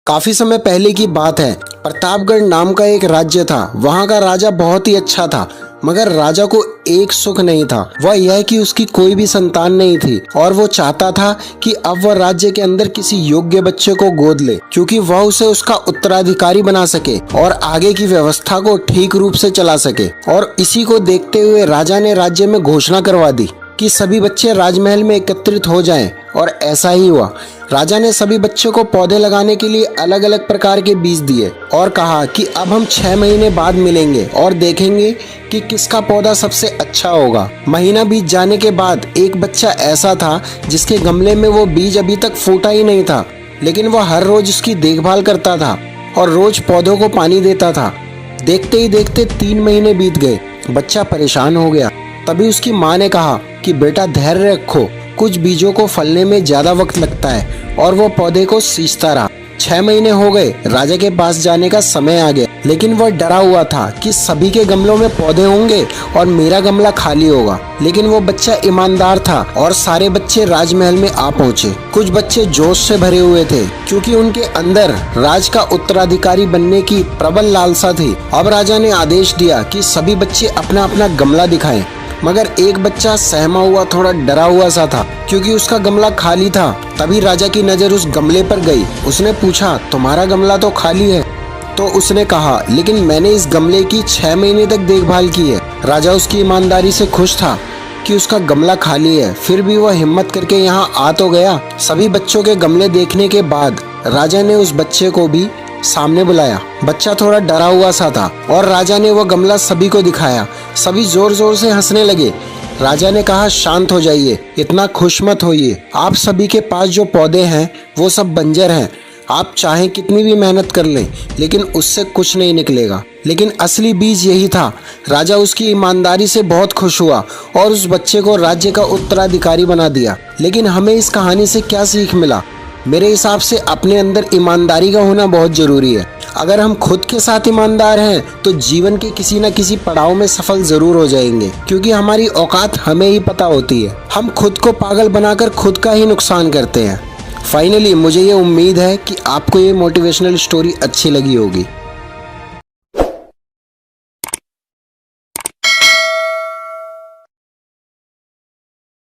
काफी समय पहले की बात है। प्रतापगढ़ नाम का एक राज्य था। वहाँ का राजा बहुत ही अच्छा था, मगर राजा को एक सुख नहीं था, वह यह कि उसकी कोई भी संतान नहीं थी और वो चाहता था कि अब वह राज्य के अंदर किसी योग्य बच्चे को गोद ले, क्योंकि वह उसे उसका उत्तराधिकारी बना सके और आगे की व्यवस्था को ठीक रूप से चला सके। और इसी को देखते हुए राजा ने राज्य में घोषणा करवा दी कि सभी बच्चे राजमहल में एकत्रित हो जाएं, और ऐसा ही हुआ। राजा ने सभी बच्चों को पौधे लगाने के लिए अलग अलग प्रकार के बीज दिए और कहा कि अब हम 6 महीने बाद मिलेंगे और देखेंगे कि किसका पौधा सबसे अच्छा होगा। महीना बीत जाने के बाद एक बच्चा ऐसा था जिसके गमले में वो बीज अभी तक फूटा ही नहीं था, लेकिन वह हर रोज उसकी देखभाल करता था और रोज पौधों को पानी देता था। देखते ही देखते 3 महीने बीत गए। बच्चा परेशान हो गया। तभी उसकी माँ ने कहा कि बेटा धैर्य रखो, कुछ बीजों को फलने में ज्यादा वक्त लगता है। और वो पौधे को सींचता रहा। 6 महीने हो गए। राजा के पास जाने का समय आ गया, लेकिन वह डरा हुआ था कि सभी के गमलों में पौधे होंगे और मेरा गमला खाली होगा। लेकिन वो बच्चा ईमानदार था और सारे बच्चे राजमहल में आ पहुँचे। कुछ बच्चे जोश से भरे हुए थे, क्योंकि उनके अंदर राज का उत्तराधिकारी बनने की प्रबल लालसा थी। अब राजा ने आदेश दिया कि सभी बच्चे अपना अपना गमला दिखाएं, मगर एक बच्चा सहमा हुआ, थोड़ा डरा हुआ सा था, क्योंकि उसका गमला खाली था। तभी राजा की नजर उस गमले पर गई। उसने पूछा, तुम्हारा गमला तो खाली है। तो उसने कहा, लेकिन मैंने इस गमले की 6 महीने तक देखभाल की है। राजा उसकी ईमानदारी से खुश था कि उसका गमला खाली है, फिर भी वह हिम्मत करके यहाँ आ तो गया। सभी बच्चों के गमले देखने के बाद राजा ने उस बच्चे को भी सामने बुलाया। बच्चा थोड़ा डरा हुआ सा था और राजा ने वह गमला सभी को दिखाया। सभी जोर जोर से हंसने लगे। राजा ने कहा, शांत हो जाइए, इतना खुश मत होइए। आप सभी के पास जो पौधे हैं वो सब बंजर हैं। आप चाहें कितनी भी मेहनत कर लें, लेकिन उससे कुछ नहीं निकलेगा। लेकिन असली बीज यही था। राजा उसकी ईमानदारी से बहुत खुश हुआ और उस बच्चे को राज्य का उत्तराधिकारी बना दिया। लेकिन हमें इस कहानी से क्या सीख मिला? मेरे हिसाब से अपने अंदर ईमानदारी का होना बहुत जरूरी है। अगर हम खुद के साथ ईमानदार हैं तो जीवन के किसी न किसी पड़ाव में सफल जरूर हो जाएंगे, क्योंकि हमारी औकात हमें ही पता होती है। हम खुद को पागल बनाकर खुद का ही नुकसान करते हैं। फाइनली मुझे ये उम्मीद है कि आपको ये मोटिवेशनल स्टोरी अच्छी लगी होगी।